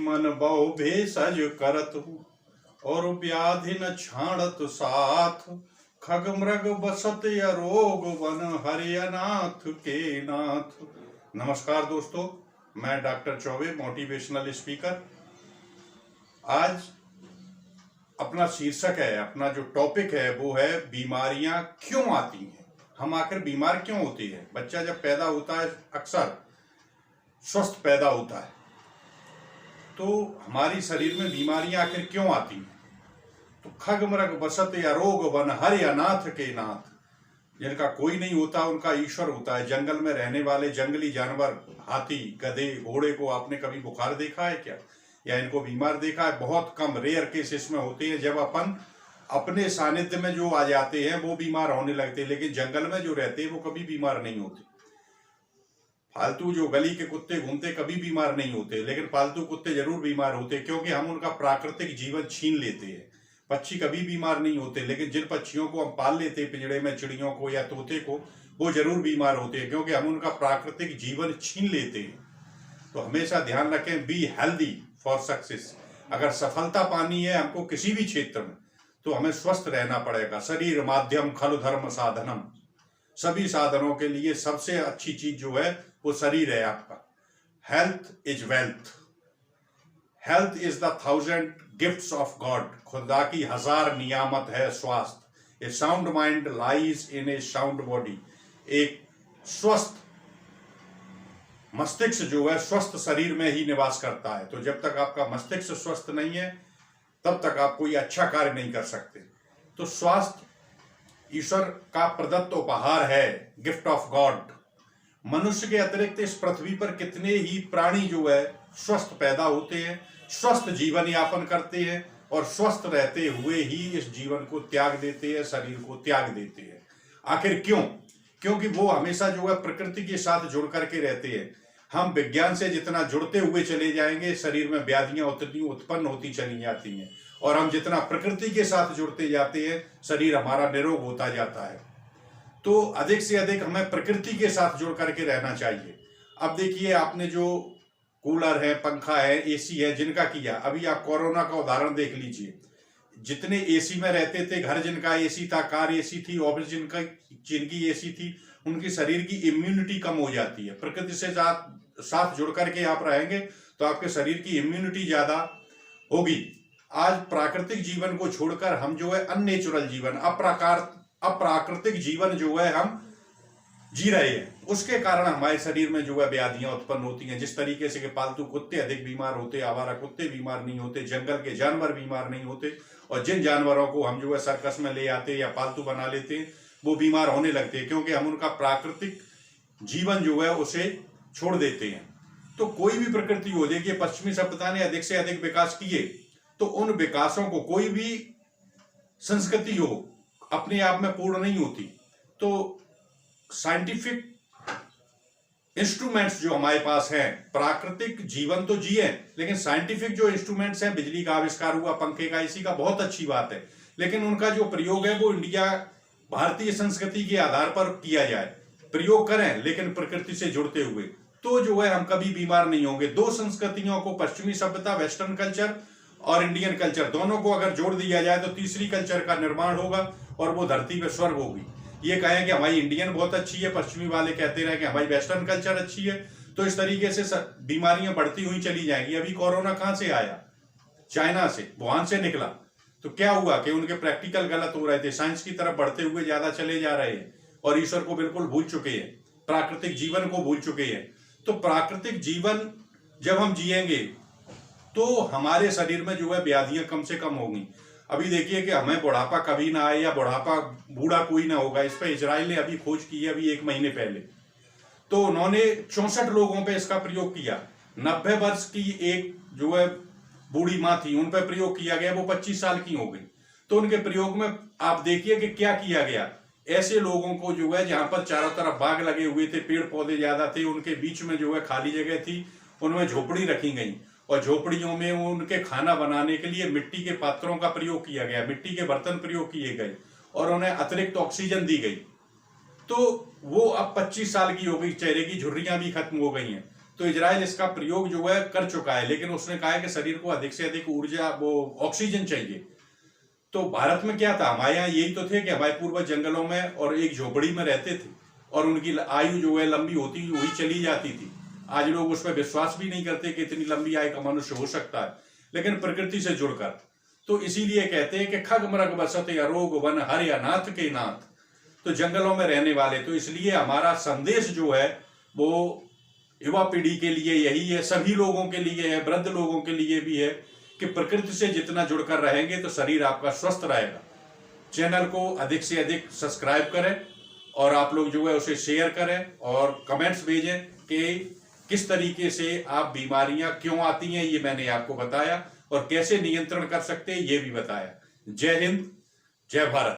मन बहु भेषज करत और व्याधि न छाड़त साथ। खग मृग बसत अरोग वन हरियनाथ के नाथ। नमस्कार दोस्तों, मैं डॉक्टर चौबे, मोटिवेशनल स्पीकर। आज अपना शीर्षक है, अपना जो टॉपिक है वो है बीमारियां क्यों आती हैं, हम आखिर बीमार क्यों होते हैं। बच्चा जब पैदा होता है अक्सर स्वस्थ पैदा होता है, तो हमारी शरीर में बीमारियां आखिर क्यों आती हैं। तो खग मृग बसत अरोग वन हरियनाथ के नाथ, जिनका कोई नहीं होता उनका ईश्वर होता है। जंगल में रहने वाले जंगली जानवर, हाथी, गधे, घोड़े को आपने कभी बुखार देखा है क्या, या इनको बीमार देखा है? बहुत कम, रेयर केसेस में होते हैं जब अपन अपने सानिध्य में जो आ जाते हैं वो बीमार होने लगते हैं। लेकिन जंगल में जो रहते हैं वो कभी बीमार नहीं होते। फालतू जो गली के कुत्ते घूमते कभी बीमार नहीं होते, लेकिन पालतू कुत्ते जरूर बीमार होते, क्योंकि हम उनका प्राकृतिक जीवन छीन लेते हैं। पक्षी कभी बीमार नहीं होते, लेकिन जिन पक्षियों को हम पाल लेते हैं पिंजड़े में, चिड़ियों को या तोते को, वो जरूर बीमार होते हैं, क्योंकि हम उनका प्राकृतिक जीवन छीन लेते हैं। तो हमेशा ध्यान रखें, बी हेल्दी फॉर सक्सेस। अगर सफलता पानी है हमको किसी भी क्षेत्र में, तो हमें स्वस्थ रहना पड़ेगा। शरीर माध्यम खलु धर्म साधनम, सभी साधनों के लिए सबसे अच्छी चीज जो है वो शरीर है आपका। Health is wealth, health is the 1000 gifts of God. खुदा की 1000 नियामत है स्वास्थ्य। A sound mind lies in a sound body. एक स्वस्थ मस्तिष्क जो है स्वस्थ शरीर में ही निवास करता है। तो जब तक आपका मस्तिष्क स्वस्थ नहीं है तब तक आप कोई अच्छा कार्य नहीं कर सकते। तो स्वास्थ्य ईश्वर का प्रदत्त उपहार है, गिफ्ट ऑफ गॉड। मनुष्य के अतिरिक्त इस पृथ्वी पर कितने ही प्राणी जो है स्वस्थ पैदा होते हैं, स्वस्थ जीवन यापन करते हैं और स्वस्थ रहते हुए ही इस जीवन को त्याग देते हैं, शरीर को त्याग देते हैं। आखिर क्यों? क्योंकि वो हमेशा जो है प्रकृति के साथ जुड़ करके रहते हैं। हम विज्ञान से जितना जुड़ते हुए चले जाएंगे, शरीर में व्याधियां उतनी उत्पन्न होती चली जाती हैं, और हम जितना प्रकृति के साथ जुड़ते जाते हैं शरीर हमारा निरोग होता जाता है। तो अधिक से अधिक हमें प्रकृति के साथ जुड़ करके रहना चाहिए। अब देखिए, आपने जो कूलर है, पंखा है, एसी है जिनका किया, अभी आप कोरोना का उदाहरण देख लीजिए। जितने एसी में रहते थे, घर जिनका एसी था, कार एसी थी, ऑफिस जिनकी एसी थी, उनकी शरीर की इम्यूनिटी कम हो जाती है। प्रकृति से साथ जुड़ करके आप रहेंगे तो आपके शरीर की इम्यूनिटी ज्यादा होगी। आज प्राकृतिक जीवन को छोड़कर हम जो है अननेचुरल जीवन, अप्राकृतिक जीवन जो है हम जी रहे हैं। उसके कारण हमारे शरीर में जो है व्याधियां उत्पन्न होती हैं। जिस तरीके से कि पालतू कुत्ते अधिक बीमार होते, आवारा कुत्ते बीमार नहीं होते, जंगल के जानवर बीमार नहीं होते, और जिन जानवरों को हम जो है सर्कस में ले आते या पालतू बना लेते हैं वो बीमार होने लगते हैं, क्योंकि हम उनका प्राकृतिक जीवन जो है उसे छोड़ देते हैं। तो कोई भी प्रकृति हो, देखिए पश्चिमी सभ्यता ने अधिक से अधिक विकास किए, तो उन विकासों को, कोई भी संस्कृति हो अपने आप में पूर्ण नहीं होती। तो साइंटिफिक इंस्ट्रूमेंट्स जो हमारे पास हैं, प्राकृतिक जीवन तो जिए, लेकिन साइंटिफिक जो इंस्ट्रूमेंट्स हैं, बिजली का आविष्कार हुआ, पंखे का, एसी का, बहुत अच्छी बात है, लेकिन उनका जो प्रयोग है वो इंडिया, भारतीय संस्कृति के आधार पर किया जाए। प्रयोग करें लेकिन प्रकृति से जुड़ते हुए, तो जो है हम कभी बीमार नहीं होंगे। दो संस्कृतियों को, पश्चिमी सभ्यता, वेस्टर्न कल्चर और इंडियन कल्चर, दोनों को अगर जोड़ दिया जाए तो तीसरी कल्चर का निर्माण होगा और वो धरती पे स्वर्ग होगी। ये कहें कि हमारी इंडियन बहुत अच्छी है, पश्चिमी वाले कहते रहे कि हमारी वेस्टर्न कल्चर अच्छी है, तो इस तरीके से बीमारियां बढ़ती हुई चली जाएंगी। अभी कोरोना कहां से आया? चाइना से, वुहान से निकला। तो क्या हुआ कि उनके प्रैक्टिकल गलत हो रहे थे, साइंस की तरफ बढ़ते हुए ज्यादा चले जा रहे हैं और ईश्वर को बिल्कुल भूल चुके हैं, प्राकृतिक जीवन को भूल चुके हैं। तो प्राकृतिक जीवन जब हम जिएंगे तो हमारे शरीर में जो है व्याधियां कम से कम होंगी। अभी देखिए कि हमें बुढ़ापा कभी ना आए, या बुढ़ापा बूढ़ा कोई ना होगा, इस पर इजराइल ने अभी खोज की है, अभी 1 महीने पहले। तो उन्होंने 64 लोगों पे इसका प्रयोग किया। 90 वर्ष की एक जो है बूढ़ी माँ थी, उन पर प्रयोग किया गया, वो 25 साल की हो गई। तो उनके प्रयोग में आप देखिए कि क्या किया गया। ऐसे लोगों को जो है, जहां पर चारों तरफ बाग लगे हुए थे, पेड़ पौधे ज्यादा थे, उनके बीच में जो है खाली जगह थी, उनमें झोपड़ी रखी गई, और झोपड़ियों में उनके खाना बनाने के लिए मिट्टी के पात्रों का प्रयोग किया गया, मिट्टी के बर्तन प्रयोग किए गए, और उन्हें अतिरिक्त ऑक्सीजन दी गई। तो वो अब 25 साल की हो गई, चेहरे की झुर्रियां भी खत्म हो गई हैं। तो तो इजराइल इसका प्रयोग जो है कर चुका है, लेकिन उसने कहा है कि शरीर को अधिक से अधिक ऊर्जा, वो ऑक्सीजन चाहिए। तो भारत में क्या था, हमारे यहाँ यही तो थे कि हमारे पूर्वज जंगलों में और एक झोपड़ी में रहते थे और उनकी आयु जो है लंबी होती हुई चली जाती थी। आज लोग उस पर विश्वास भी नहीं करते कि इतनी लंबी आयु का मनुष्य हो सकता है, लेकिन प्रकृति से जुड़कर। तो इसीलिए कहते हैं कि खग मृग बसत अरोग वन हर या नाथ के नाथ, तो जंगलों में रहने वाले। तो इसलिए हमारा संदेश जो है वो युवा पीढ़ी के लिए यही है, सभी लोगों के लिए है, वृद्ध लोगों के लिए भी है कि प्रकृति से जितना जुड़कर रहेंगे तो शरीर आपका स्वस्थ रहेगा। चैनल को अधिक से अधिक सब्सक्राइब करें और आप लोग जो है उसे शेयर करें और कमेंट्स भेजें कि किस तरीके से आप बीमारियां क्यों आती हैं, ये मैंने आपको बताया, और कैसे नियंत्रण कर सकते हैं ये भी बताया। जय हिंद, जय भारत।